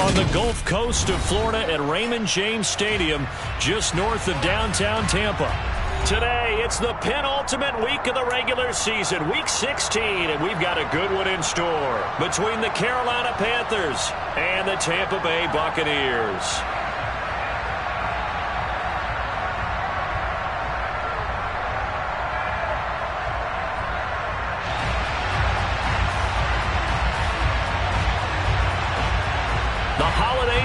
on the Gulf Coast of Florida at Raymond James Stadium, just north of downtown Tampa. Today, it's the penultimate week of the regular season, Week 16, and we've got a good one in store between the Carolina Panthers and the Tampa Bay Buccaneers.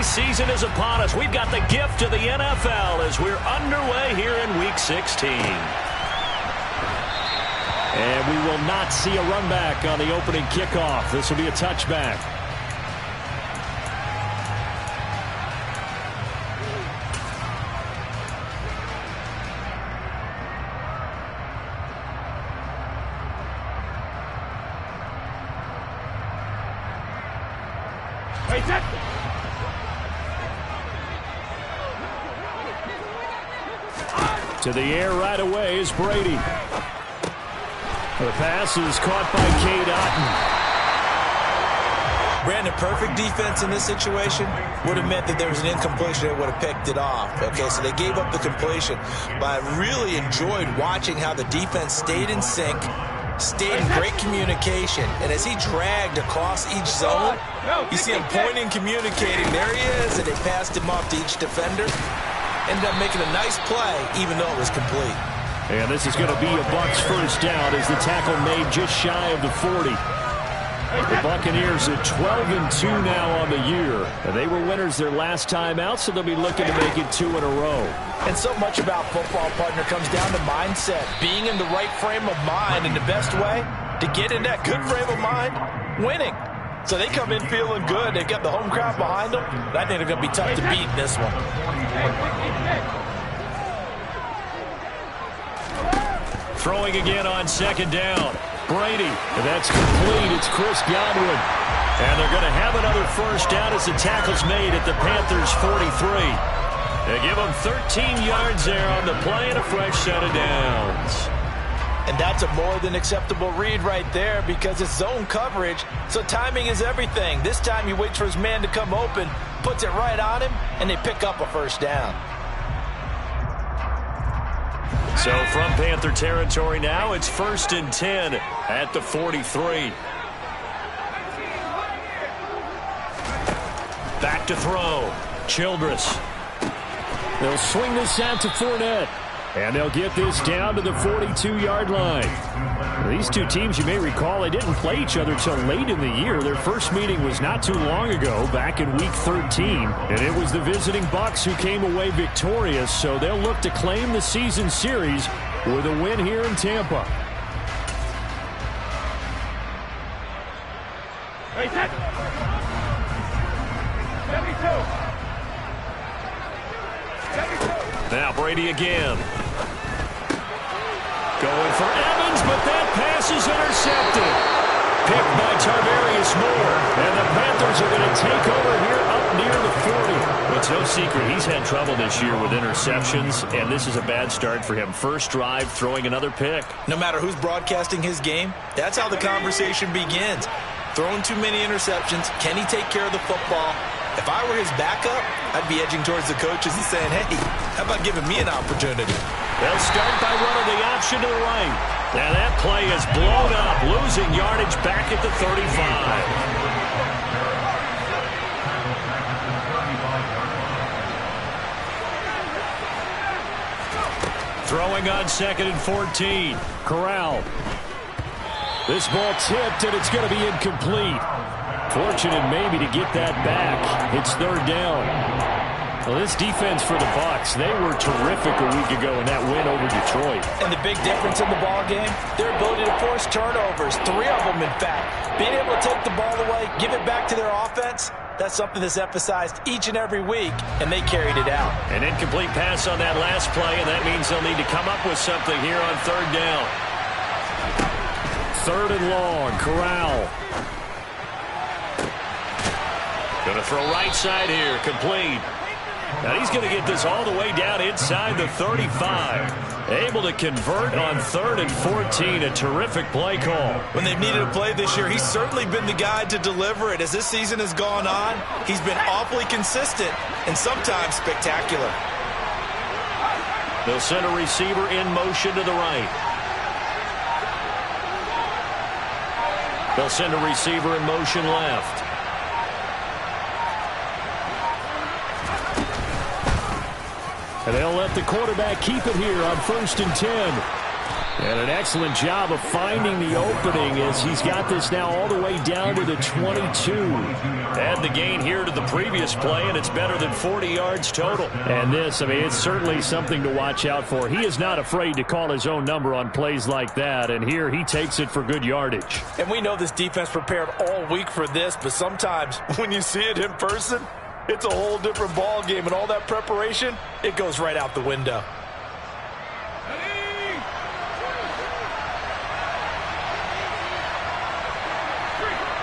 Season is upon us. We've got the gift of the NFL as we're underway here in Week 16. And we will not see a run back on the opening kickoff. This will be a touchback. To the air right away is Brady. The pass is caught by Cade Otton. Brandon, perfect defense in this situation would have meant that there was an incompletion that would have picked it off. Okay, so they gave up the completion. But I really enjoyed watching how the defense stayed in sync, stayed in great communication. And as he dragged across each zone, you see him pointing, communicating. There he is, and they passed him off to each defender. Ended up making a nice play, even though it was complete. And this is going to be a Bucs first down as the tackle made just shy of the 40. The Buccaneers are 12-2 now on the year. And they were winners their last time out, so they'll be looking to make it 2 in a row. And so much about football, partner, comes down to mindset. Being in the right frame of mind, and the best way to get in that good frame of mind, winning. So they come in feeling good. They've got the home crowd behind them. And I think they're going to be tough to beat in this one. Throwing again on second down. Brady. And that's complete. It's Chris Godwin. And they're going to have another first down as the tackle's made at the Panthers' 43. They give them 13 yards there on the play and a fresh set of downs. And that's a more than acceptable read right there because it's zone coverage, so timing is everything. This time he waits for his man to come open, puts it right on him, and they pick up a first down. So from Panther territory now, it's 1st and 10 at the 43. Back to throw. Childress. They'll swing this out to Fournette. And they'll get this down to the 42-yard line. These two teams, you may recall, they didn't play each other till late in the year. Their first meeting was not too long ago, back in Week 13. And it was the visiting Bucs who came away victorious, so they'll look to claim the season series with a win here in Tampa. Hey, set. 72. Now Brady again. Going for Evans, but that pass is intercepted. Picked by Tarvarius Moore. And the Panthers are going to take over here up near the 40. It's no secret he's had trouble this year with interceptions, and this is a bad start for him. First drive, throwing another pick. No matter who's broadcasting his game, that's how the conversation begins. Throwing too many interceptions. Can he take care of the football? If I were his backup, I'd be edging towards the coaches and saying, hey, how about giving me an opportunity? They'll start by running the option to the right. Now that play is blown up, losing yardage back at the 35. Throwing on 2nd and 14. Corral. This ball tipped, and it's going to be incomplete. Fortunate maybe to get that back. It's 3rd down. Well, this defense for the Bucs, they were terrific a week ago in that win over Detroit. And the big difference in the ball game, their ability to force turnovers, 3 of them in fact. Being able to take the ball away, give it back to their offense, that's something that's emphasized each and every week, and they carried it out. An incomplete pass on that last play, and that means they'll need to come up with something here on 3rd down. 3rd and long, Corral. Going to throw right side here, complete. Now he's going to get this all the way down inside the 35. Able to convert on 3rd and 14. A terrific play call. When they've needed a play this year, he's certainly been the guy to deliver it. As this season has gone on, he's been awfully consistent and sometimes spectacular. They'll send a receiver in motion to the right. They'll send a receiver in motion left. And they'll let the quarterback keep it here on 1st and 10. And an excellent job of finding the opening as he's got this now all the way down to the 22. Add the gain here to the previous play, and it's better than 40 yards total. And this, I mean, it's certainly something to watch out for. He is not afraid to call his own number on plays like that, and here he takes it for good yardage. And we know this defense prepared all week for this, but sometimes when you see it in person, it's a whole different ball game, and all that preparation, it goes right out the window.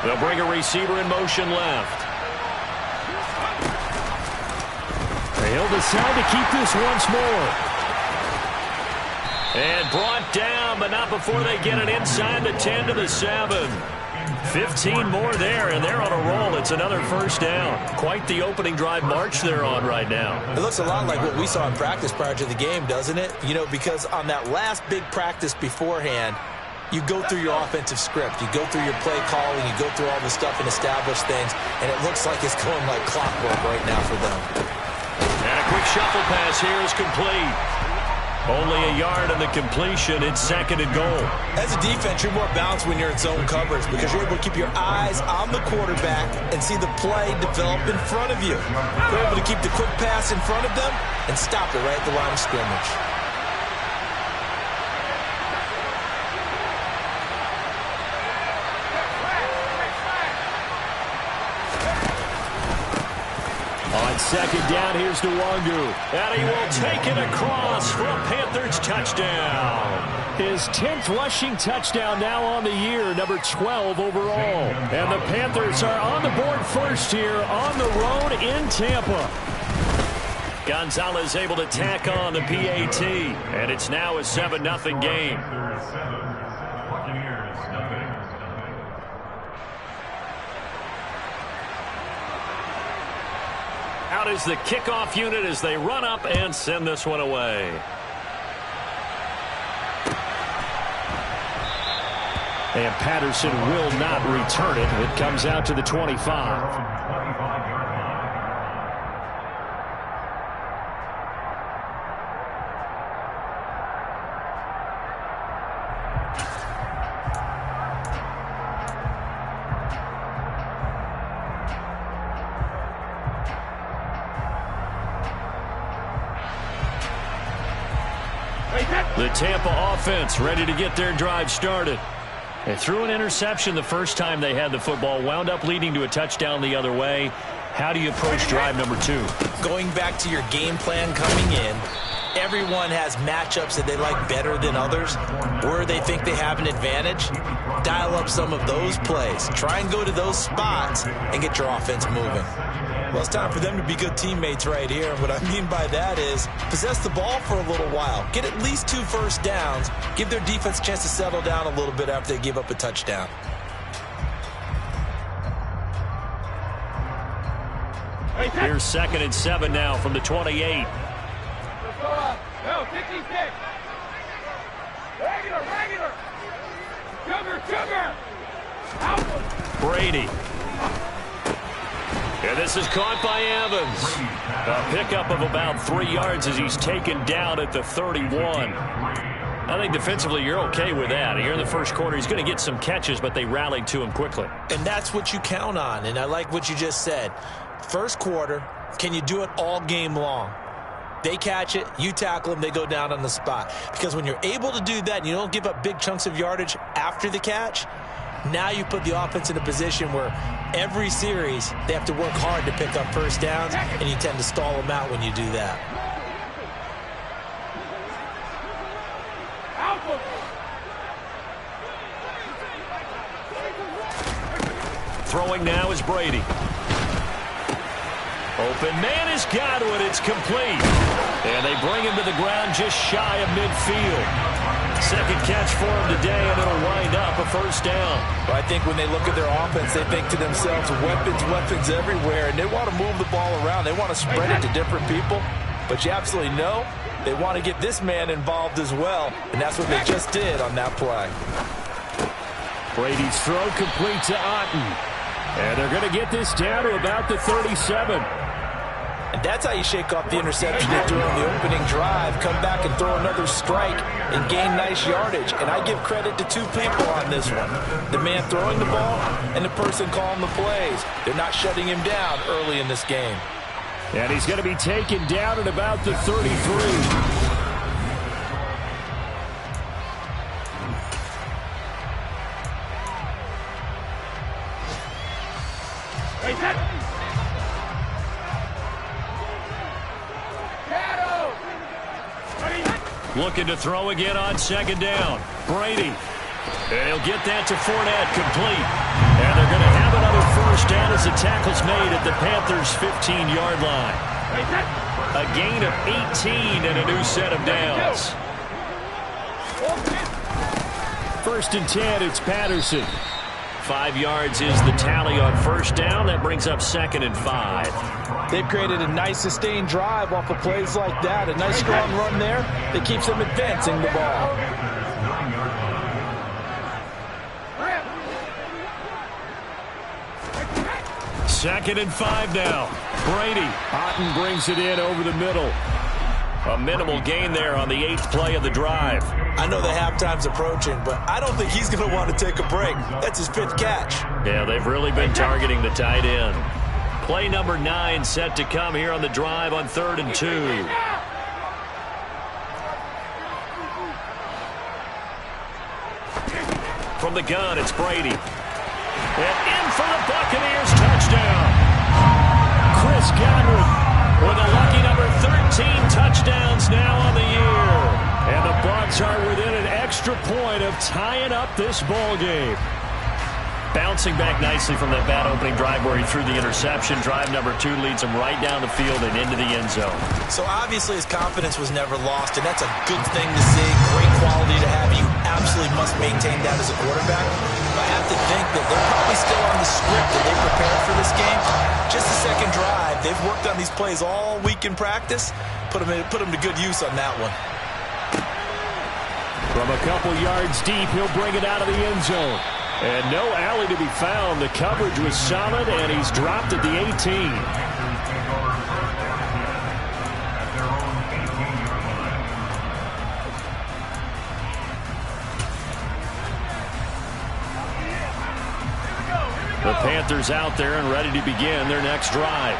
They'll bring a receiver in motion left. He'll decide to keep this once more. And brought down, but not before they get it inside the 10 to the 7. 15 more there, and they're on a roll. It's another 1st down. Quite the opening drive march they're on right now. It looks a lot like what we saw in practice prior to the game, doesn't it? You know, because on that last big practice beforehand, you go through your offensive script. You go through your play calling. You go through all the stuff and establish things, and it looks like it's going like clockwork right now for them. And a quick shuffle pass here is complete. Only a yard on the completion. It's 2nd and goal. As a defense, you're more balanced when you're in zone coverage because you're able to keep your eyes on the quarterback and see the play develop in front of you. You're able to keep the quick pass in front of them and stop it right at the line of scrimmage. On 2nd down, here's Nwangu. And he will take it across for a Panthers touchdown. His 10th rushing touchdown now on the year, number 12 overall. And the Panthers are on the board first here on the road in Tampa. Gonzalez able to tack on the PAT. And it's now a 7-0 game. Out is the kickoff unit as they run up and send this one away. And Patterson will not return it. It comes out to the 25. The Tampa offense ready to get their drive started. They threw an interception the first time they had the football, wound up leading to a touchdown the other way. How do you approach drive number 2? Going back to your game plan coming in, everyone has matchups that they like better than others, where they think they have an advantage. Dial up some of those plays. Try and go to those spots and get your offense moving. Well, it's time for them to be good teammates right here. And what I mean by that is possess the ball for a little while. Get at least 2 first downs. Give their defense a chance to settle down a little bit after they give up a touchdown. Here's 2nd and 7 now from the 28. Go, 56. Regular. Sugar. Brady. And this is caught by Evans. A pickup of about 3 yards as he's taken down at the 31. I think defensively you're okay with that. Here in the first quarter, he's going to get some catches, but they rallied to him quickly. And that's what you count on, and I like what you just said. First quarter, can you do it all game long? They catch it, you tackle them, they go down on the spot. Because when you're able to do that and you don't give up big chunks of yardage after the catch, now you put the offense in a position where every series they have to work hard to pick up first downs, and you tend to stall them out when you do that. Throwing now is Brady. Open man has got it. It's complete. And they bring him to the ground just shy of midfield. Second catch for him today, and it'll wind up a first down. Well, I think when they look at their offense, they think to themselves, weapons, weapons everywhere, and they want to move the ball around. They want to spread it to different people. But you absolutely know they want to get this man involved as well, and that's what they just did on that play. Brady's throw complete to Otten. And they're going to get this down to about the 37. And that's how you shake off the interception they threw on the opening drive, come back and throw another strike and gain nice yardage. And I give credit to two people on this one. The man throwing the ball and the person calling the plays. They're not shutting him down early in this game. And he's going to be taken down at about the 33. Looking to throw again on second down. Brady. And he'll get that to Fournette, complete. And they're going to have another first down as the tackle's made at the Panthers' 15-yard line. A gain of 18 and a new set of downs. First and 10, it's Patterson. 5 yards is the tally on first down. That brings up second and 5. They've created a nice sustained drive off of plays like that. A nice strong run there that keeps them advancing the ball. Second and 5 now. Brady. Otten brings it in over the middle. A minimal gain there on the 8th play of the drive. I know the halftime's approaching, but I don't think he's going to want to take a break. That's his 5th catch. Yeah, they've really been targeting the tight end. Play number 9 set to come here on the drive on 3rd and 2. From the gun, it's Brady. And in for the Buccaneers touchdown. Chris Godwin with a lucky number 13 touchdowns now on the year. And the Bucs are within an extra point of tying up this ball game. Bouncing back nicely from that bad opening drive where he threw the interception. Drive number 2 leads him right down the field and into the end zone. So obviously his confidence was never lost, and that's a good thing to see. Great quality to have. You absolutely must maintain that as a quarterback. But I have to think that they're probably still on the script that they prepared for this game. Just the second drive. They've worked on these plays all week in practice. Put them to good use on that one. From a couple yards deep, he'll bring it out of the end zone. And no alley to be found. The coverage was solid, and he's dropped at the 18. The Panthers out there and ready to begin their next drive.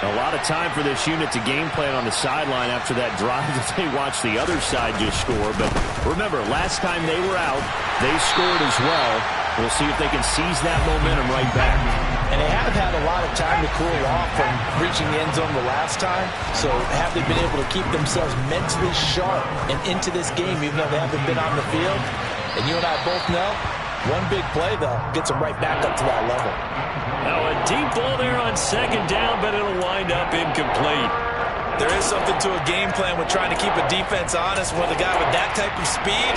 A lot of time for this unit to game plan on the sideline after that drive that they watched the other side just score. But remember, last time they were out, they scored as well. We'll see if they can seize that momentum right back. And they have had a lot of time to cool off from reaching the end zone the last time. So have they been able to keep themselves mentally sharp and into this game even though they haven't been on the field? And you and I both know, one big play, though, gets them right back up to that level. Now a deep ball there on second down, but it'll wind up incomplete. There is something to a game plan with trying to keep a defense honest. With a guy with that type of speed,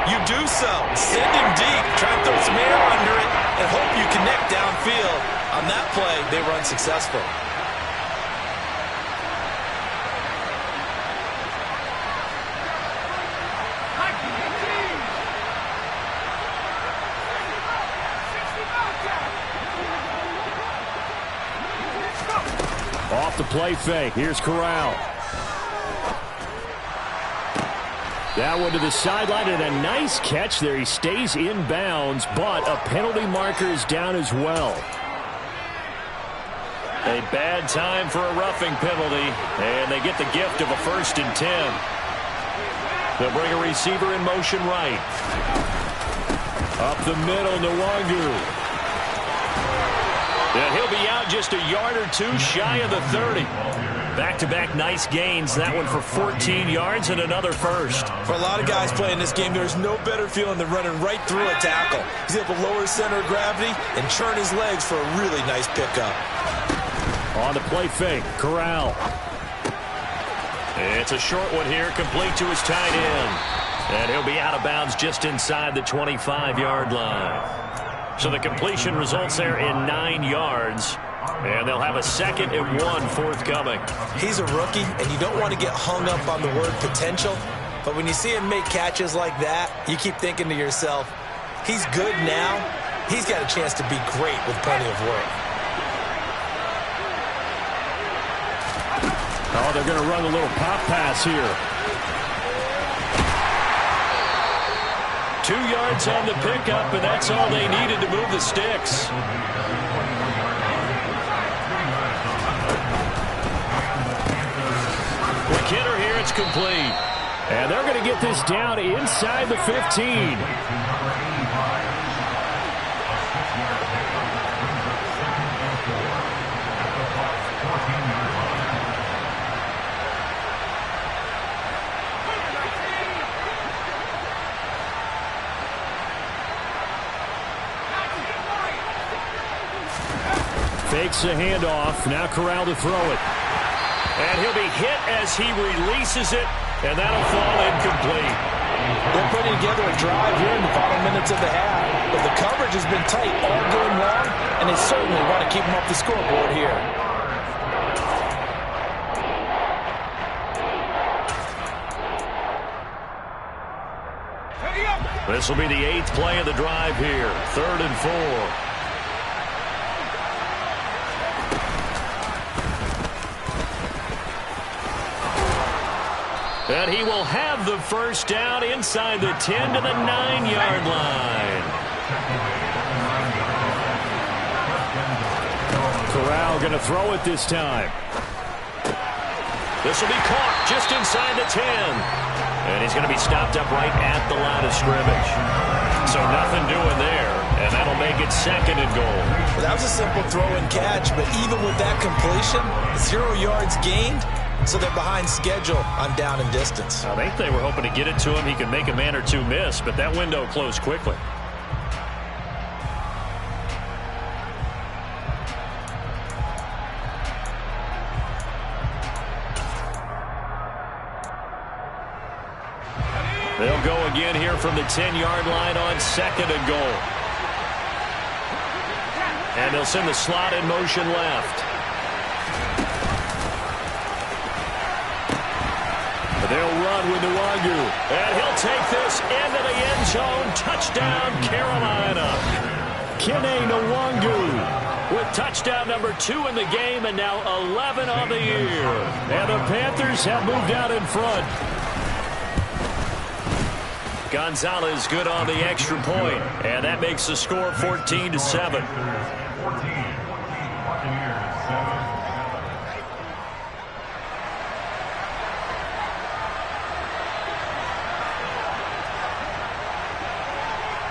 you do so. Send him deep. Try and throw some air under it and hope you connect downfield. On that play, they were unsuccessful. Off the play fake. Here's Corral. That one to the sideline, and a nice catch there. He stays in bounds, but a penalty marker is down as well. A bad time for a roughing penalty, and they get the gift of a 1st and 10. They'll bring a receiver in motion right. Up the middle, Nwangu. And he'll be out just a yard or 2 shy of the 30. Back-to-back nice gains. That one for 14 yards and another first. For a lot of guys playing this game, there's no better feeling than running right through a tackle. He's able to lower his center of gravity and churn his legs for a really nice pickup. On the play fake, Corral. It's a short one here, complete to his tight end. And he'll be out of bounds just inside the 25-yard line. So the completion results there in 9 yards. And they'll have a 2nd and 1 forthcoming. He's a rookie, and you don't want to get hung up on the word potential. But when you see him make catches like that, you keep thinking to yourself, he's good now. He's got a chance to be great with plenty of work. Oh, they're going to run a little pop pass here. 2 yards on the pickup, and that's all they needed to move the sticks. McKinnon here, it's complete. And they're going to get this down inside the 15. Fakes the handoff. Now Corral to throw it. And he'll be hit as he releases it, and that'll fall incomplete. They're putting together a drive here in the final minutes of the half. But the coverage has been tight all game long, and they certainly want to keep them off the scoreboard here. This will be the 8th play of the drive here. 3rd and 4. And he will have the first down inside the 10 to the 9-yard line. Corral going to throw it this time. This will be caught just inside the 10. And he's going to be stopped up right at the line of scrimmage. So nothing doing there. And that'll make it 2nd and goal. Well, that was a simple throw and catch, but even with that completion, 0 yards gained. So they're behind schedule on down and distance. I think they were hoping to get it to him. He could make a man or two miss, but that window closed quickly. They'll go again here from the 10-yard line on 2nd and goal. And they'll send the slot in motion left. They'll run with Nwangu, and he'll take this into the end zone. Touchdown, Carolina. Kene Nwangu with touchdown number 2 in the game, and now 11 on the year. And the Panthers have moved out in front. Gonzalez good on the extra point, and that makes the score 14-7.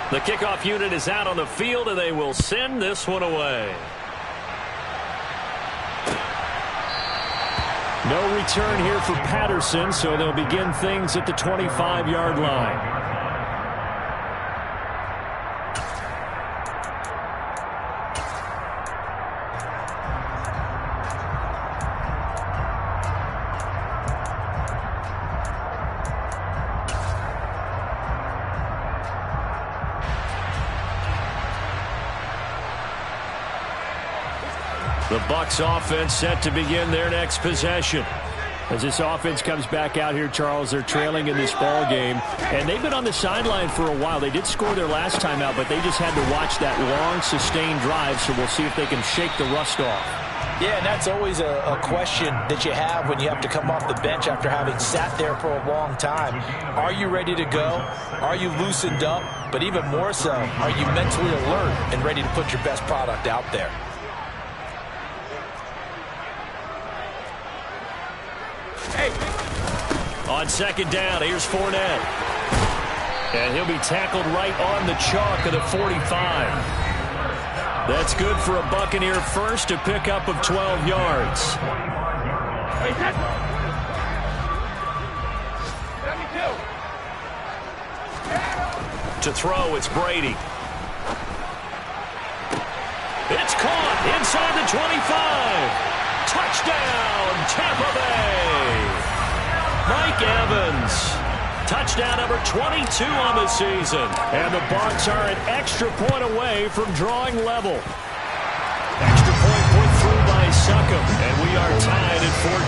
The kickoff unit is out on the field, and they will send this one away. No return here for Patterson, so they'll begin things at the 25-yard line. The Bucs offense set to begin their next possession. As this offense comes back out here, Charles, they're trailing in this ball game, and they've been on the sideline for a while. They did score their last time out, but they just had to watch that long, sustained drive, so we'll see if they can shake the rust off. Yeah, and that's always a question that you have when you have to come off the bench after having sat there for a long time. Are you ready to go? Are you loosened up? But even more so, are you mentally alert and ready to put your best product out there? On 2nd down, here's Fournette. And he'll be tackled right on the chalk of the 45. That's good for a Buccaneer first, a pickup of 12 yards. To throw, it's Brady. It's caught inside the 25. Touchdown number 22 on the season. And the Bucs are an extra point away from drawing level. Extra point put through by Succop, and we are tied at 14.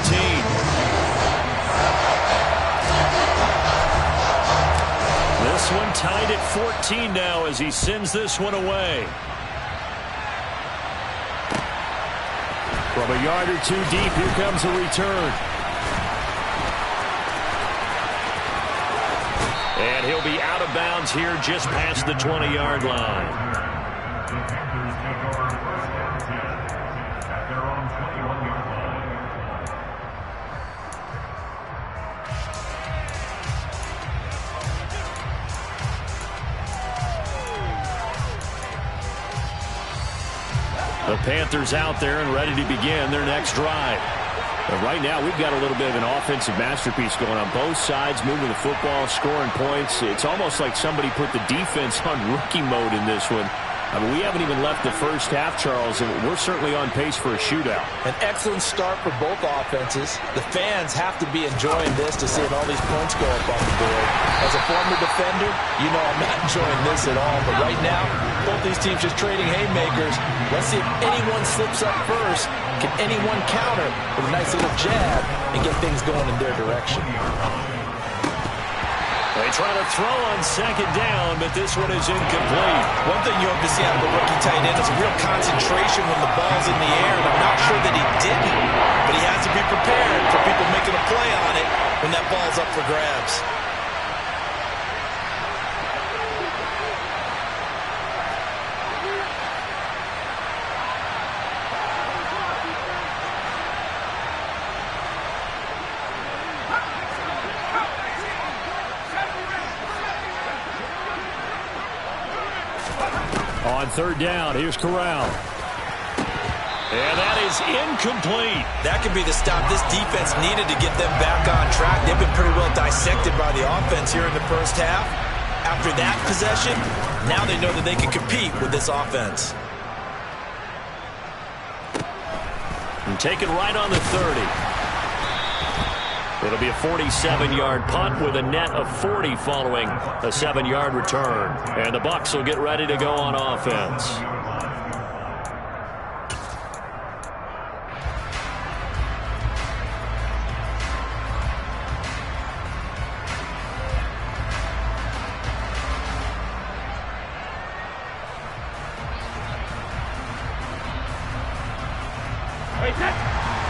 This one tied at 14 now as he sends this one away. From a yard or two deep, here comes a return. And he'll be out of bounds here just past the 20-yard line. The Panthers out there and ready to begin their next drive. But right now, we've got a little bit of an offensive masterpiece going on both sides, moving the football, scoring points. It's almost like somebody put the defense on rookie mode in this one. I mean, we haven't even left the first half, Charles, and we're certainly on pace for a shootout. An excellent start for both offenses. The fans have to be enjoying this to see all these points go up on the board. As a former defender, you know I'm not enjoying this at all. But right now, both these teams just trading haymakers. Let's see if anyone slips up first. Can anyone counter with a nice little jab and get things going in their direction? They try to throw on second down, but this one is incomplete. One thing you hope to see out of the rookie tight end is a real concentration when the ball's in the air, and I'm not sure that he didn't, but he has to be prepared for people making a play on it when that ball's up for grabs. On third down, here's Corral. And that is incomplete. That could be the stop this defense needed to get them back on track. They've been pretty well dissected by the offense here in the first half. After that possession, now they know that they can compete with this offense. And taken right on the 30. It'll be a 47-yard punt with a net of 40 following a 7-yard return. And the Bucs will get ready to go on offense.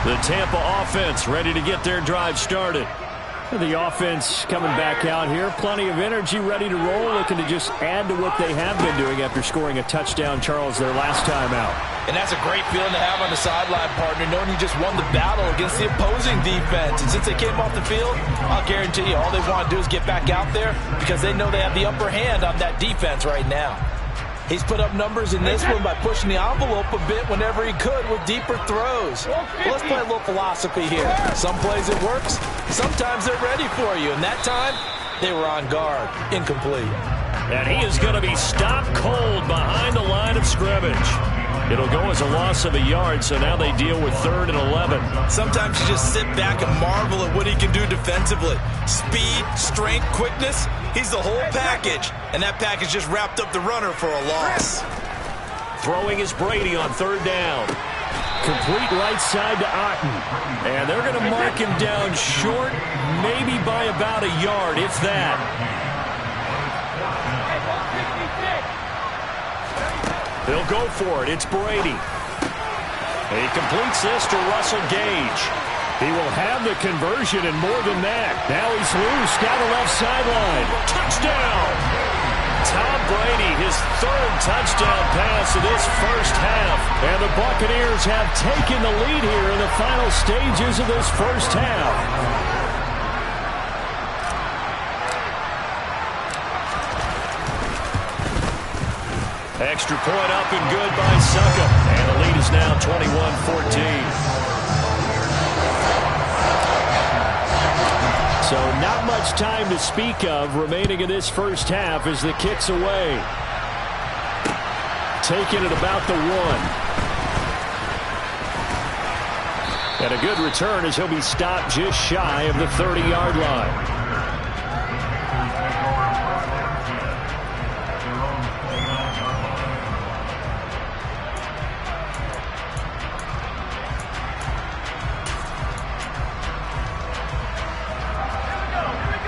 The Tampa offense ready to get their drive started. The offense coming back out here. Plenty of energy, ready to roll, looking to just add to what they have been doing after scoring a touchdown, Charles, their last time out. And that's a great feeling to have on the sideline, partner, knowing you just won the battle against the opposing defense. And since they came off the field, I'll guarantee you all they want to do is get back out there because they know they have the upper hand on that defense right now. He's put up numbers in this one by pushing the envelope a bit whenever he could with deeper throws. Well, let's play a little philosophy here. Some plays it works. Sometimes they're ready for you. And that time, they were on guard. Incomplete. And he is going to be stopped cold behind the line of scrimmage. It'll go as a loss of a yard, so now they deal with 3rd and 11. Sometimes you just sit back and marvel at what he can do defensively. Speed, strength, quickness, he's the whole package. And that package just wrapped up the runner for a loss. Throwing is Brady on 3rd down. Complete right side to Otten. And they're going to mark him down short, maybe by about a yard, if that. They'll go for it. It's Brady. He completes this to Russell Gage. He will have the conversion and more than that. Now he's loose down the left sideline. Touchdown! Tom Brady, his 3rd touchdown pass of this first half. And the Buccaneers have taken the lead here in the final stages of this first half. Extra point up and good by Succop. And the lead is now 21-14. So not much time to speak of remaining in this first half as the kick's away. Taking it about the 1. And a good return as he'll be stopped just shy of the 30-yard line.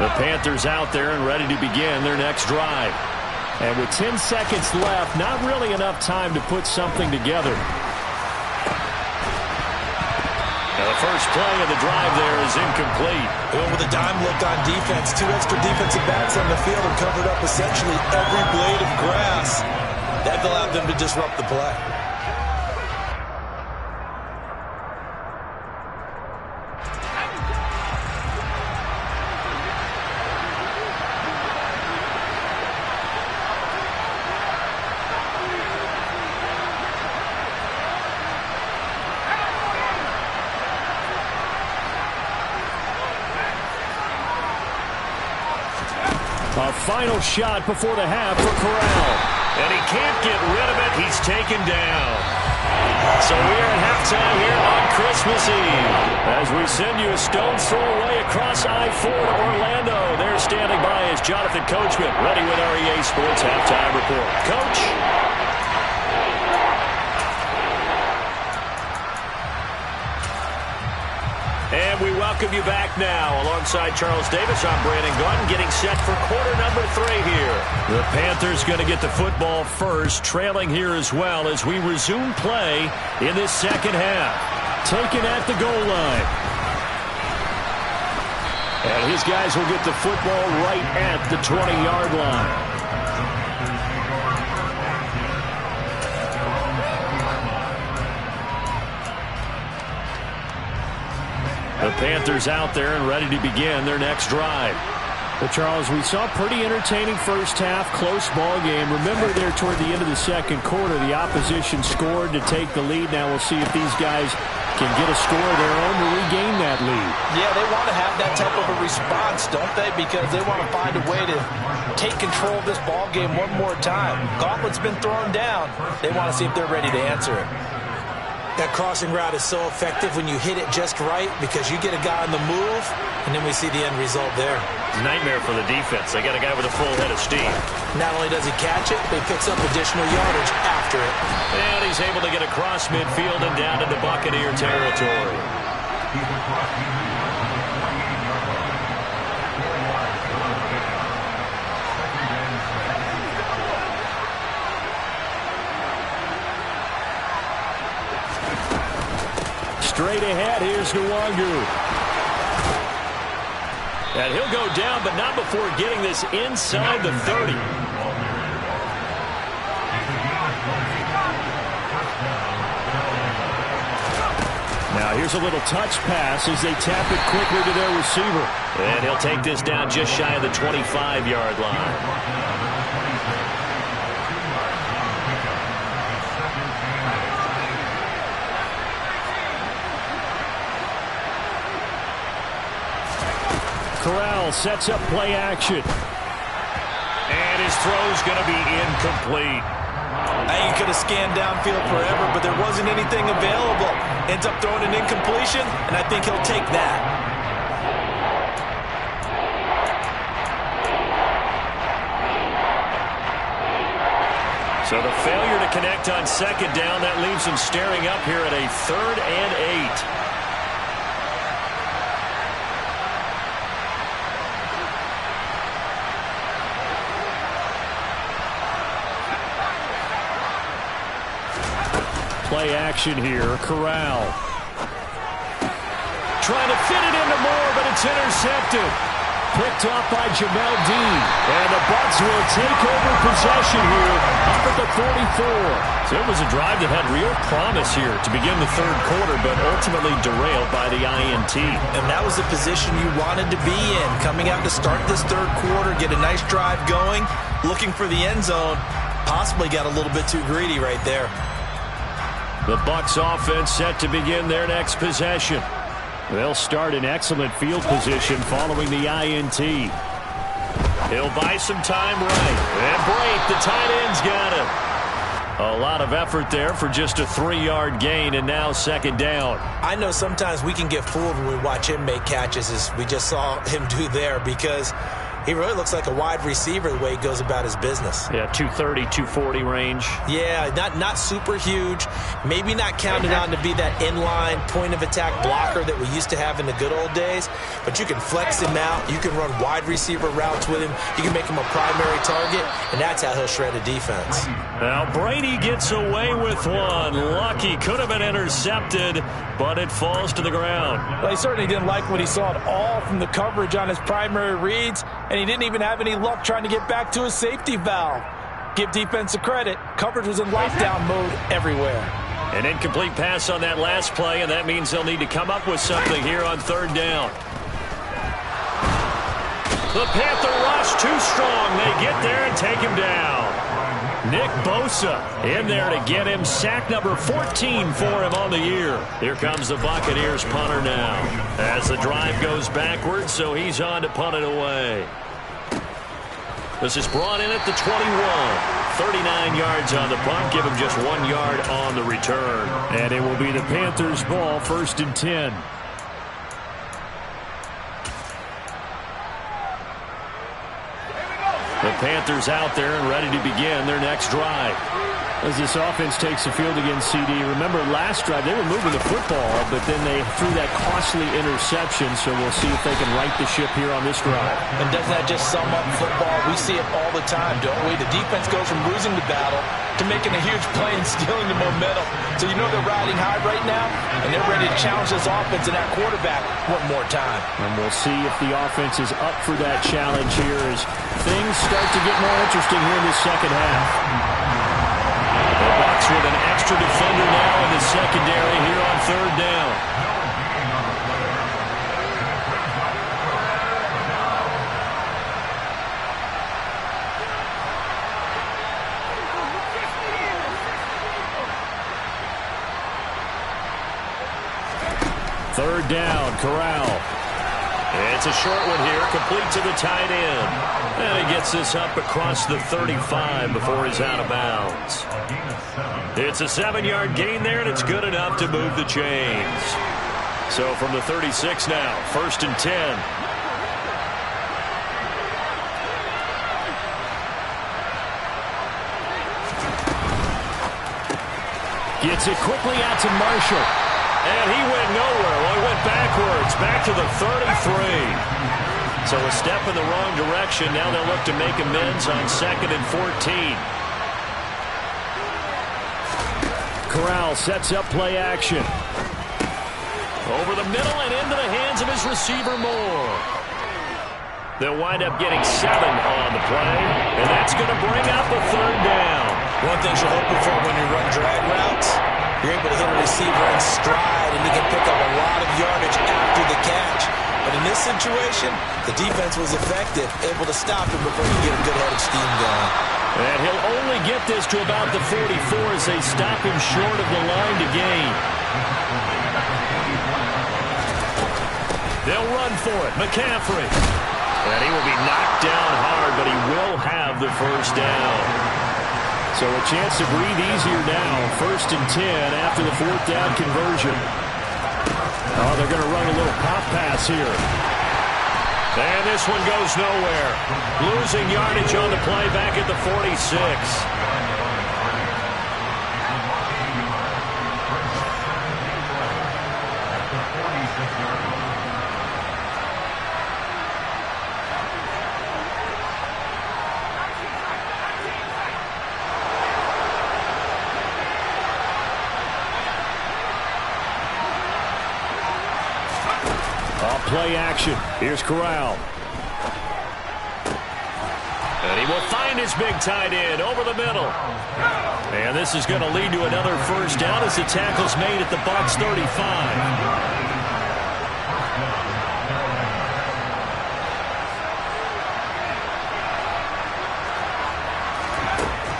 The Panthers out there and ready to begin their next drive. And with 10 seconds left, not really enough time to put something together. Now the first play of the drive there is incomplete. Well, with a dime look on defense, 2 extra defensive backs on the field and covered up essentially every blade of grass. That allowed them to disrupt the play. A final shot before the half for Corral. And he can't get rid of it. He's taken down. So we're at halftime here on Christmas Eve. As we send you a stone's throw away across I-4 to Orlando. There standing by is Jonathan Coachman, ready with our EA Sports Halftime Report. Coach. And we welcome you back now. Alongside Charles Davis, I'm Brandon Gaunt, getting set for quarter number 3 here. The Panthers going to get the football first, trailing here as well as we resume play in this second half. Taken at the goal line. And his guys will get the football right at the 20-yard line. The Panthers out there and ready to begin their next drive. But Charles, we saw a pretty entertaining first half, close ball game. Remember there toward the end of the second quarter, the opposition scored to take the lead. Now we'll see if these guys can get a score of their own to regain that lead. Yeah, they want to have that type of a response, don't they? Because they want to find a way to take control of this ball game one more time. Gauntlet's been thrown down. They want to see if they're ready to answer it. That crossing route is so effective when you hit it just right because you get a guy on the move, and then we see the end result there. It's a nightmare for the defense. They got a guy with a full head of steam. Not only does he catch it, but he picks up additional yardage after it. And he's able to get across midfield and down into Buccaneer territory. Straight ahead, here's Nwangu. And he'll go down, but not before getting this inside the 30. Now here's a little touch pass as they tap it quickly to their receiver. And he'll take this down just shy of the 25-yard line. Corral sets up play action. And his throw's going to be incomplete. You could have scanned downfield forever, but there wasn't anything available. Ends up throwing an incompletion, and I think he'll take that. So the failure to connect on second down, that leaves him staring up here at a 3rd and 8. Play action here. Corral. Trying to fit it into Moore, but it's intercepted. Picked off by Jamel Dean. And the Bucs will take over possession here up at the 44. So it was a drive that had real promise here to begin the third quarter, but ultimately derailed by the INT. And that was the position you wanted to be in. Coming out to start this third quarter, get a nice drive going, looking for the end zone. Possibly got a little bit too greedy right there. The Bucs offense set to begin their next possession. They'll start in excellent field position following the INT. He'll buy some time right. And break. The tight end's got it. A lot of effort there for just a 3-yard gain, and now second down. I know sometimes we can get fooled when we watch him make catches, as we just saw him do there, because He really looks like a wide receiver the way he goes about his business. Yeah, 230, 240 range. Yeah, not super huge. Maybe not counted on to be that inline point-of-attack blocker that we used to have in the good old days. But you can flex him out. You can run wide receiver routes with him. You can make him a primary target, and that's how he'll shred a defense. Now Brady gets away with one. Lucky, could have been intercepted, but it falls to the ground. Well, he certainly didn't like what he saw at all from the coverage on his primary reads, and he didn't even have any luck trying to get back to his safety valve. Give defense a credit. Coverage was in lockdown mode everywhere. An incomplete pass on that last play, and that means they'll need to come up with something here on third down. The Panther rush too strong. They get there and take him down. Nick Bosa in there to get him. Sack number 14 for him on the year. Here comes the Buccaneers punter now. As the drive goes backwards, so he's on to punt it away. This is brought in at the 21. 39 yards on the punt. Give him just 1 yard on the return. And it will be the Panthers' ball, 1st and 10. The Panthers out there and ready to begin their next drive. As this offense takes the field against CD, remember last drive they were moving the football, but then they threw that costly interception, so we'll see if they can right the ship here on this drive. And doesn't that just sum up football? We see it all the time, don't we? The defense goes from losing the battle to making a huge play and stealing the momentum. So you know they're riding high right now, and they're ready to challenge this offense and that quarterback one more time. And we'll see if the offense is up for that challenge here as things start to get more interesting here in this second half. The Bucs with an extra defender now in the secondary here on third down. Third down, Corral. It's a short one here, complete to the tight end. And he gets this up across the 35 before he's out of bounds. It's a 7-yard gain there, and it's good enough to move the chains. So from the 36 now, 1st and 10. Gets it quickly out to Marshall. And he went nowhere. Well, he went backwards, back to the 33. So a step in the wrong direction. Now they'll look to make amends on 2nd and 14. Corral sets up play action. Over the middle and into the hands of his receiver Moore. They'll wind up getting 7 on the play. And that's going to bring up a third down. One thing you're hoping for when you run drag routes, you're able to hit a receiver in stride, and he can pick up a lot of yardage after the catch. But in this situation, the defense was effective, able to stop him before he get a good headed scheme going. And he'll only get this to about the 44 as they stop him short of the line to gain. They'll run for it. McCaffrey. And he will be knocked down hard, but he will have the first down. So a chance to breathe easier now. 1st and 10 after the 4th down conversion. Oh, they're going to run a little pop pass here. And this one goes nowhere. Losing yardage on the play back at the 46. Play action. Here's Corral. And he will find his big tight end over the middle. And this is going to lead to another first down as the tackle's made at the Bucs 35.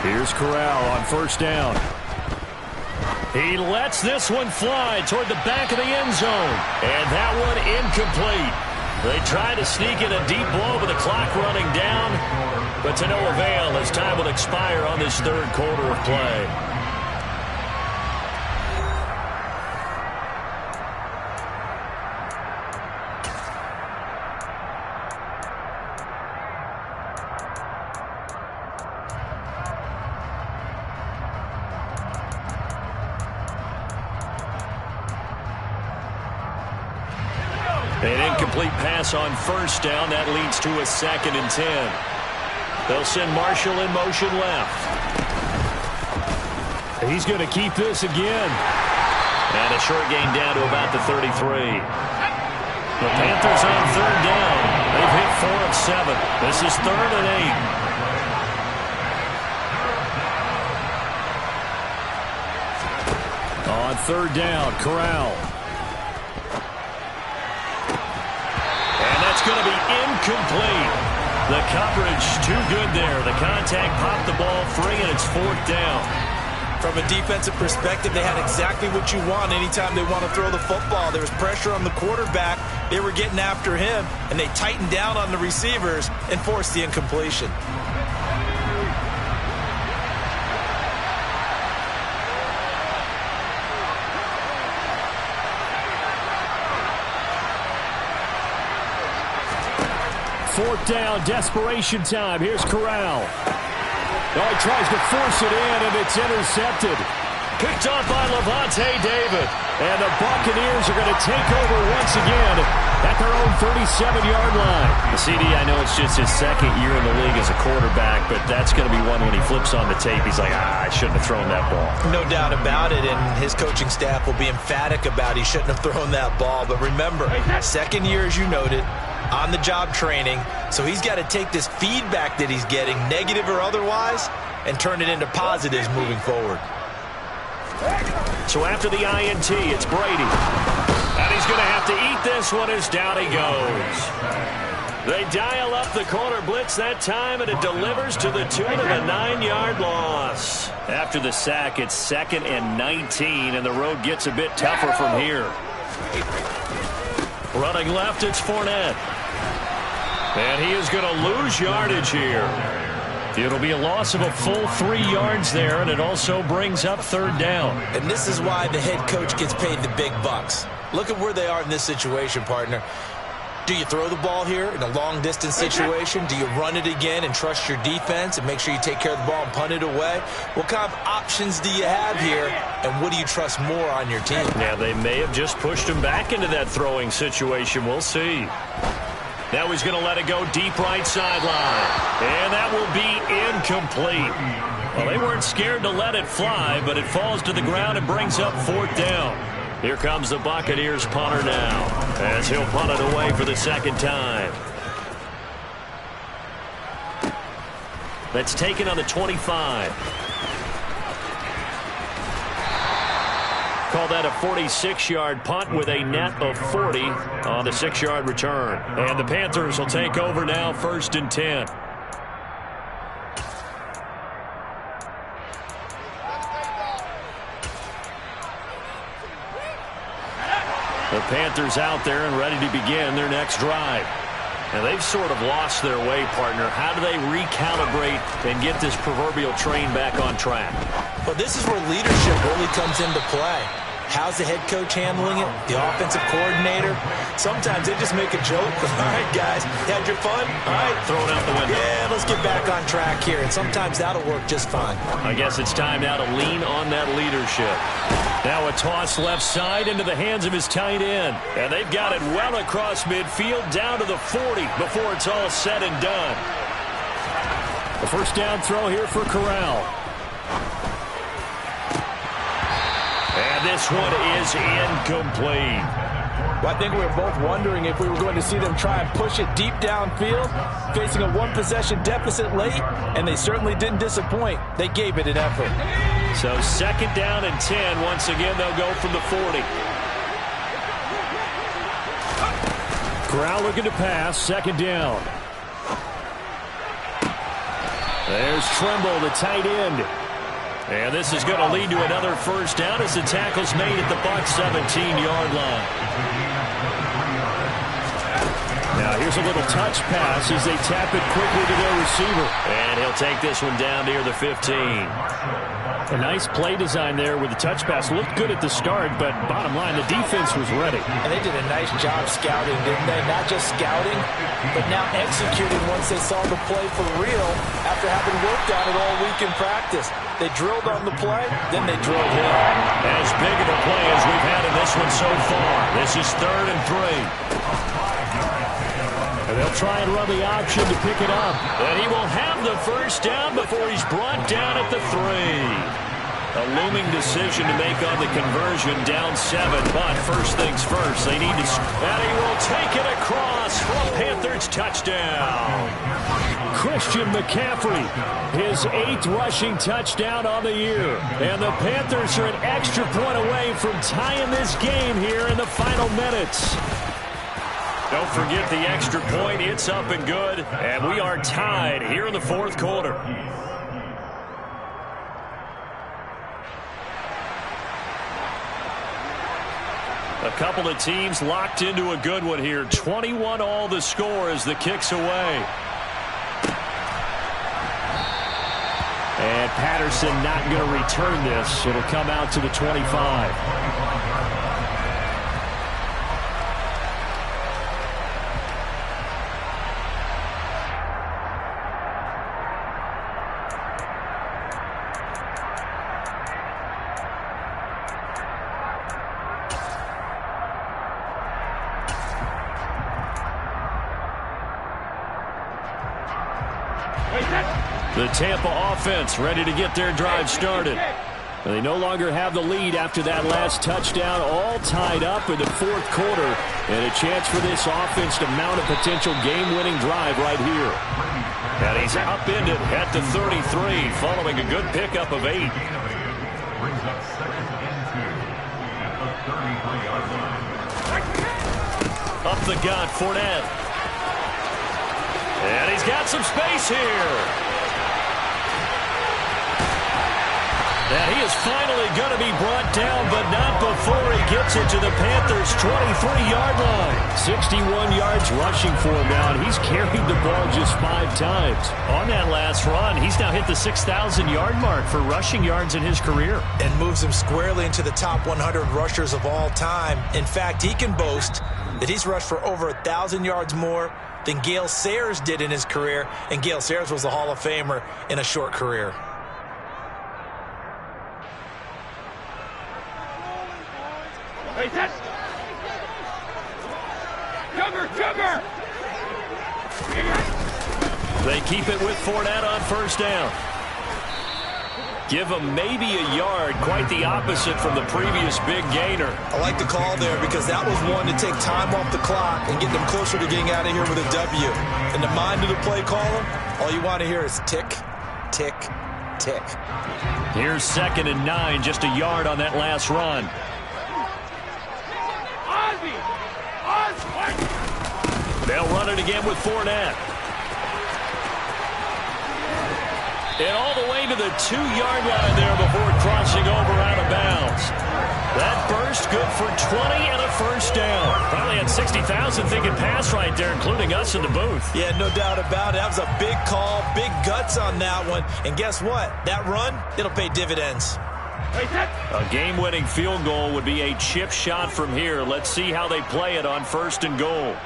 Here's Corral on 1st down. He lets this one fly toward the back of the end zone. And that one incomplete. They try to sneak in a deep blow with the clock running down, but to no avail as time will expire on this 3rd quarter of play. An incomplete pass on first down. That leads to a 2nd and 10. They'll send Marshall in motion left. He's going to keep this again. And a short gain down to about the 33. The Panthers on 3rd down. They've hit 4 of 7. This is 3rd and 8. On 3rd down, Corral. And that's going to be incomplete. The coverage too good there. The contact popped the ball free, and it's 4th down. From a defensive perspective, they had exactly what you want anytime they want to throw the football. There was pressure on the quarterback. They were getting after him, and they tightened down on the receivers and forced the incompletion. Fourth down, desperation time. Here's Corral. Oh, he tries to force it in, and it's intercepted. Picked off by Levante David. And the Buccaneers are going to take over once again at their own 37-yard line. The CD, I know it's just his 2nd year in the league as a quarterback, but that's going to be one when he flips on the tape. He's like, I shouldn't have thrown that ball. No doubt about it, and his coaching staff will be emphatic about he shouldn't have thrown that ball. But remember, 2nd year, as you noted, on-the-job training, so he's got to take this feedback that he's getting, negative or otherwise, and turn it into positives moving forward. So after the INT, it's Brady. And he's going to have to eat this one as down he goes. They dial up the corner blitz that time, and it delivers to the tune of a 9-yard loss. After the sack, it's 2nd and 19, and the road gets a bit tougher from here. Running left, it's Fournette. And he is going to lose yardage here. It'll be a loss of a full 3 yards there, and it also brings up 3rd down. And this is why the head coach gets paid the big bucks. Look at where they are in this situation, partner. Do you throw the ball here in a long-distance situation? Do you run it again and trust your defense and make sure you take care of the ball and punt it away? What kind of options do you have here, and what do you trust more on your team? Now, they may have just pushed him back into that throwing situation. We'll see. Now he's going to let it go deep right sideline. And that will be incomplete. Well, they weren't scared to let it fly, but it falls to the ground and brings up 4th down. Here comes the Buccaneers punter now, as he'll punt it away for the 2nd time. That's taken on the 25. Call that a 46-yard punt with a net of 40 on the 6-yard return. And the Panthers will take over now, 1st and 10. The Panthers out there and ready to begin their next drive. Now, they've sort of lost their way, partner. How do they recalibrate and get this proverbial train back on track? Well, this is where leadership really comes into play. How's the head coach handling it? The offensive coordinator? Sometimes they just make a joke. All right, guys, you had your fun? All right. Throw it out the window. Yeah, let's get back on track here. And sometimes that'll work just fine. I guess it's time now to lean on that leadership. Now a toss left side into the hands of his tight end. And they've got it well across midfield down to the 40 before it's all said and done. The first down throw here for Corral. And this one is incomplete. Well, I think we were both wondering if we were going to see them try and push it deep downfield, facing a one-possession deficit late, and they certainly didn't disappoint. They gave it an effort. So 2nd down and 10. Once again, they'll go from the 40. Corral looking to pass. 2nd down. There's Tremble, the tight end. And this is going to lead to another first down as the tackle's made at the Bucs 17-yard line. Now here's a little touch pass as they tap it quickly to their receiver. And he'll take this one down near the 15. A nice play design there with the touch pass. Looked good at the start, but bottom line, the defense was ready. And they did a nice job scouting, didn't they? Not just scouting, but now executing once they saw the play for real after having worked on it all week in practice. They drilled on the play, then they drilled him. As big of a play as we've had in this one so far. This is 3rd and 3. And they'll try and run the option to pick it up. And he will have the first down before he's brought down at the 3. A looming decision to make on the conversion, down 7, but first things first, they need to... And he will take it across for a Panthers touchdown. Christian McCaffrey, his 8th rushing touchdown on the year. And the Panthers are an extra point away from tying this game here in the final minutes. Don't forget the extra point. It's up and good. And we are tied here in the 4th quarter. A couple of teams locked into a good one here. 21 all the score as the kick's away. And Patterson not going to return this. It'll come out to the 25. The Tampa offense ready to get their drive started. And they no longer have the lead after that last touchdown, all tied up in the 4th quarter. And a chance for this offense to mount a potential game-winning drive right here. And he's upended at the 33, following a good pickup of 8. Up the gut, Fournette. And he's got some space here. And he is finally going to be brought down, but not before he gets it to the Panthers' 23-yard line. 61 yards rushing for him now, and he's carried the ball just 5 times. On that last run, he's now hit the 6,000-yard mark for rushing yards in his career. And moves him squarely into the top 100 rushers of all time. In fact, he can boast that he's rushed for over 1,000 yards more than Gale Sayers did in his career, and Gale Sayers was a Hall of Famer in a short career. They keep it with Fournette on first down. Give him maybe a yard, quite the opposite from the previous big gainer. I like the call there because that was one to take time off the clock and get them closer to getting out of here with a W. In the mind of the play caller, all you want to hear is tick, tick, tick. Here's 2nd and 9, just a yard on that last run. They'll run it again with Fournette. And all the way to the 2-yard line there before crossing over out of bounds. That burst good for 20 and a first down. Probably had 60,000 thinking pass right there, including us in the booth. Yeah, no doubt about it. That was a big call, big guts on that one. And guess what? That run, it'll pay dividends. A game-winning field goal would be a chip shot from here. Let's see how they play it on 1st and goal.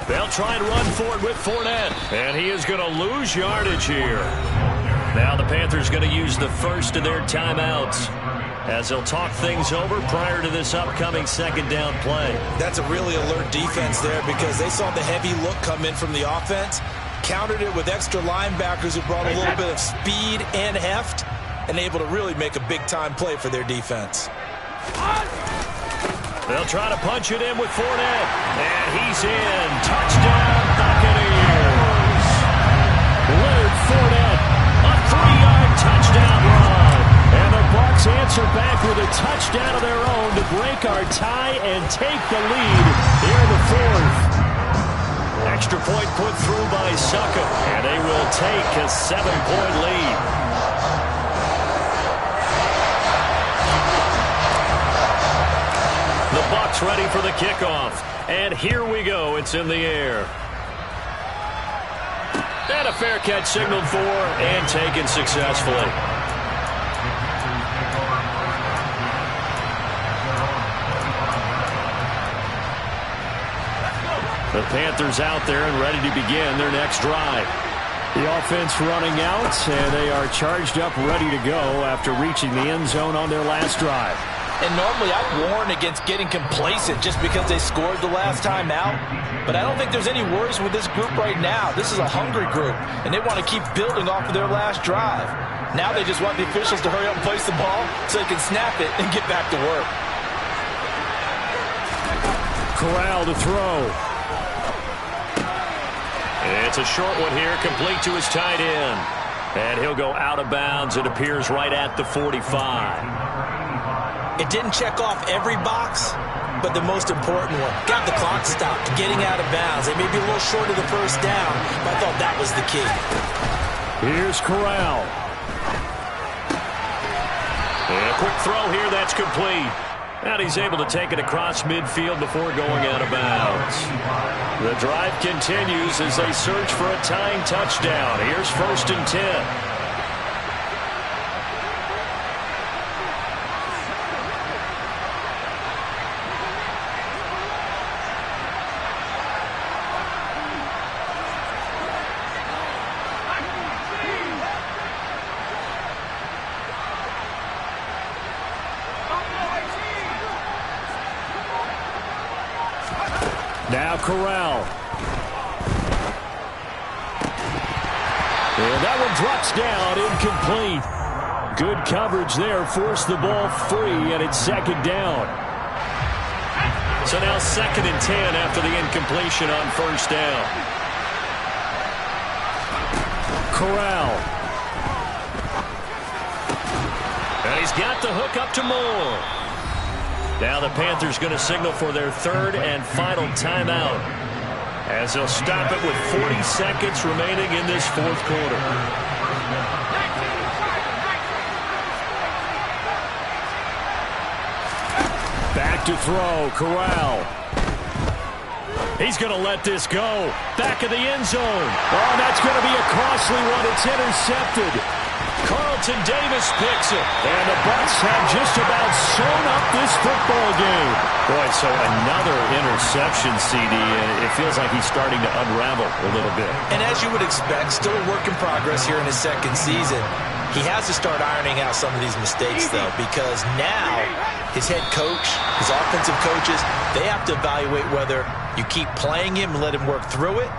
They'll try and run for it with Fournette. And he is going to lose yardage here. Now the Panthers going to use the first of their timeouts as they'll talk things over prior to this upcoming 2nd down play. That's a really alert defense there because they saw the heavy look come in from the offense, countered it with extra linebackers who brought a little bit of speed and heft, and able to really make a big-time play for their defense. They'll try to punch it in with Fournette. And he's in. Touchdown, Buccaneers. Leonard Fournette, a 3-yard touchdown run. And the Bucs answer back with a touchdown of their own to break our tie and take the lead here in the 4th. Extra point put through by Suckup. And they will take a 7-point lead. The Bucs ready for the kickoff. And here we go. It's in the air. And a fair catch signaled for and taken successfully. The Panthers out there and ready to begin their next drive. The offense running out, and they are charged up, ready to go after reaching the end zone on their last drive. And normally I'd warn against getting complacent just because they scored the last time out. But I don't think there's any worries with this group right now. This is a hungry group, and they want to keep building off of their last drive. Now they just want the officials to hurry up and place the ball so they can snap it and get back to work. Corral to throw. It's a short one here, complete to his tight end. And he'll go out of bounds. It appears right at the 45. It didn't check off every box, but the most important one. Got the clock stopped, getting out of bounds. They may be a little short of the first down, but I thought that was the key. Here's Corral. And a quick throw here, that's complete. And he's able to take it across midfield before going out of bounds. The drive continues as they search for a tying touchdown. Here's 1st and 10. Now Corral. And that one drops down, incomplete. Good coverage there, forced the ball free, and it's 2nd down. So now 2nd and 10 after the incompletion on 1st down. Corral. And he's got the hook up to Moore. Now the Panthers going to signal for their 3rd and final timeout, as they'll stop it with 40 seconds remaining in this 4th quarter. Back to throw, Corral. He's going to let this go. Back of the end zone. Oh, that's going to be a costly one. It's intercepted. Carlton Davis picks it. And the Bucs have just about sewn up this football game. Boy, so another interception, CD, and it feels like he's starting to unravel a little bit. And as you would expect, still a work in progress here in his 2nd season. He has to start ironing out some of these mistakes, though, because now his head coach, his offensive coaches, they have to evaluate whether you keep playing him and let him work through it,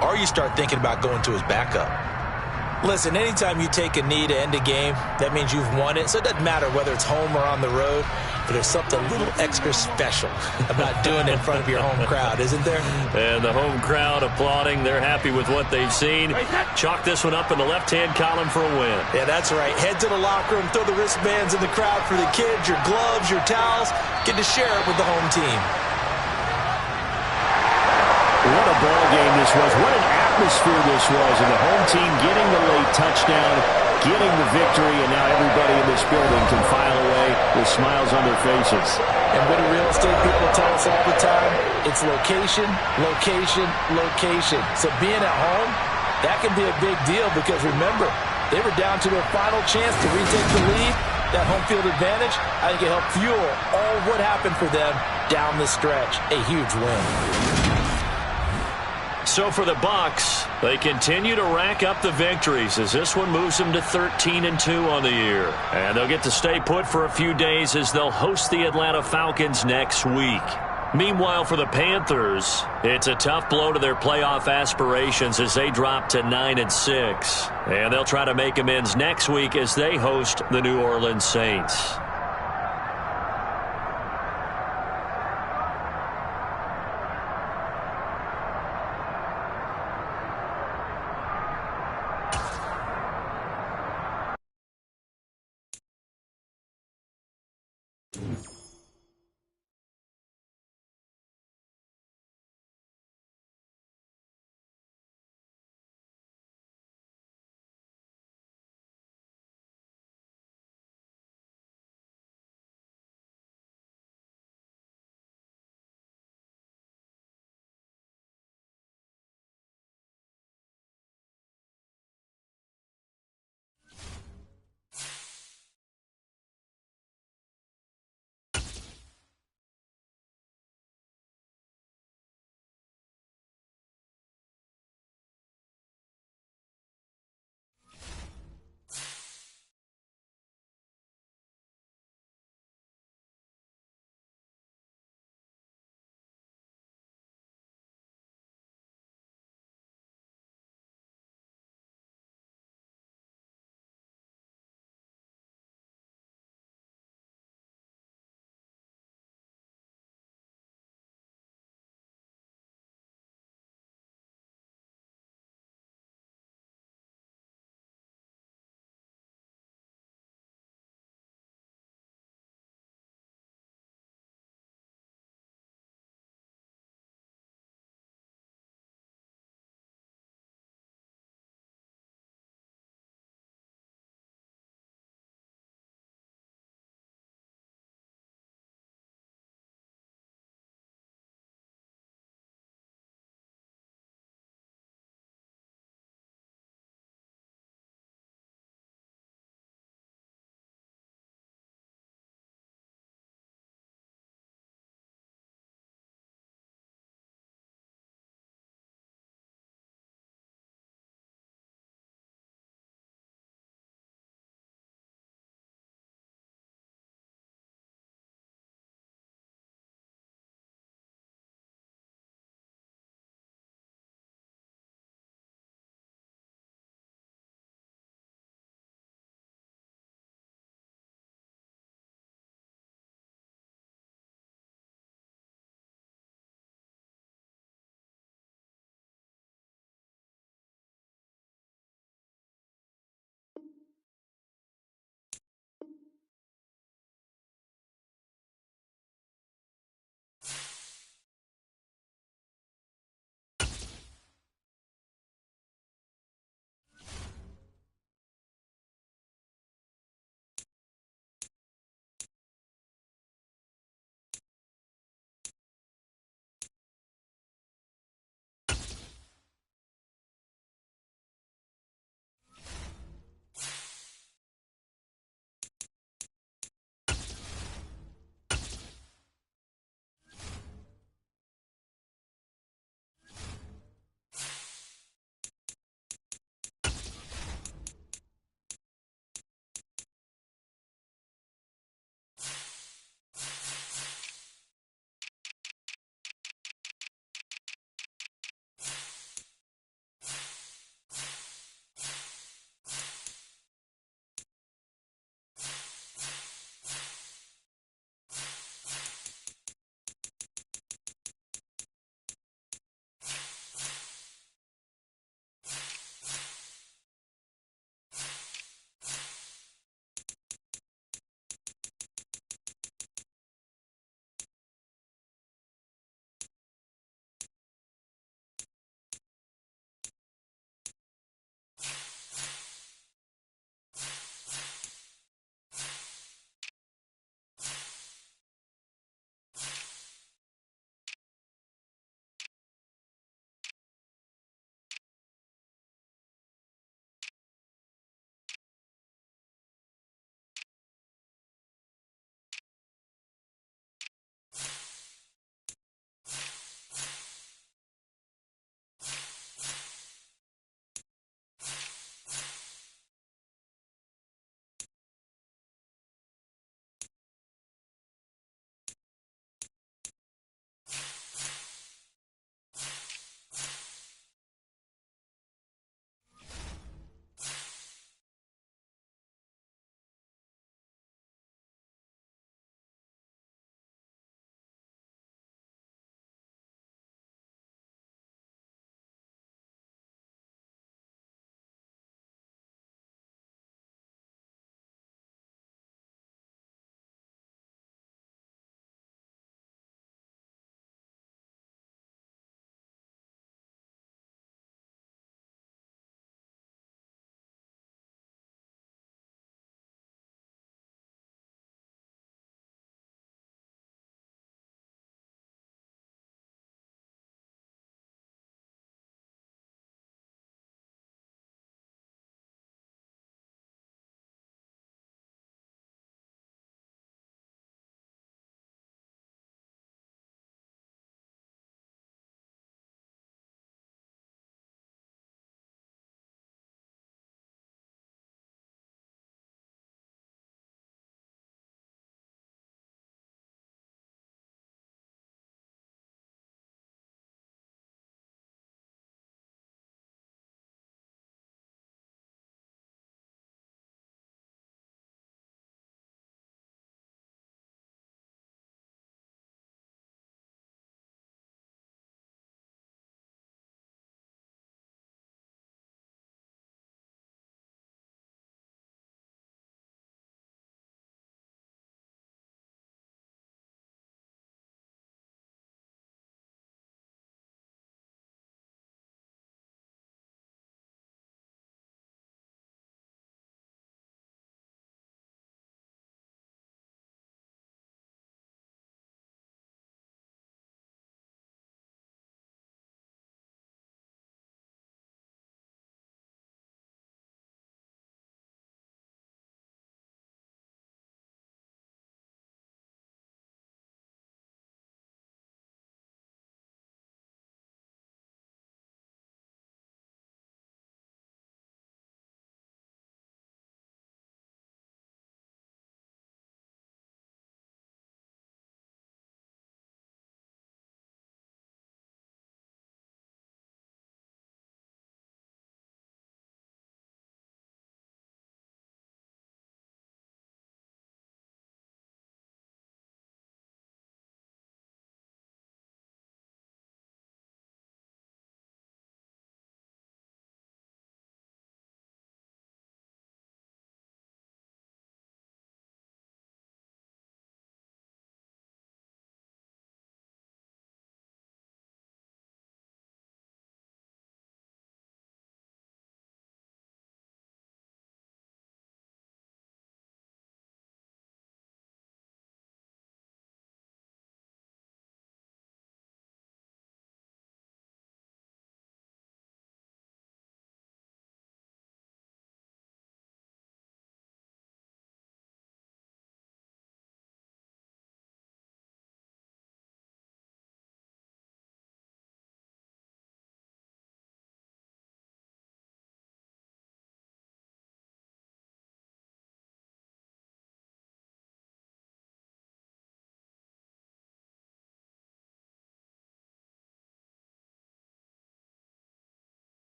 or you start thinking about going to his backup. Listen, anytime you take a knee to end a game, that means you've won it. So it doesn't matter whether it's home or on the road, but there's something a little extra special about doing it in front of your home crowd, isn't there? And the home crowd applauding. They're happy with what they've seen. Chalk this one up in the left-hand column for a win. Yeah, that's right. Head to the locker room, throw the wristbands in the crowd for the kids, your gloves, your towels. Get to share it with the home team. What a ball game this was. What an atmosphere this was. And the home team getting the late touchdown, getting the victory, and now everybody in this building can file away with smiles on their faces. And what do real estate people tell us all the time? It's location, location, location. So being at home, that can be a big deal because, remember, they were down to their final chance to retake the lead. That home field advantage, I think it helped fuel all what happened for them down the stretch. A huge win. So for the Bucs, they continue to rack up the victories as this one moves them to 13-2 on the year. And they'll get to stay put for a few days as they'll host the Atlanta Falcons next week. Meanwhile, for the Panthers, it's a tough blow to their playoff aspirations as they drop to 9-6. And they'll try to make amends next week as they host the New Orleans Saints.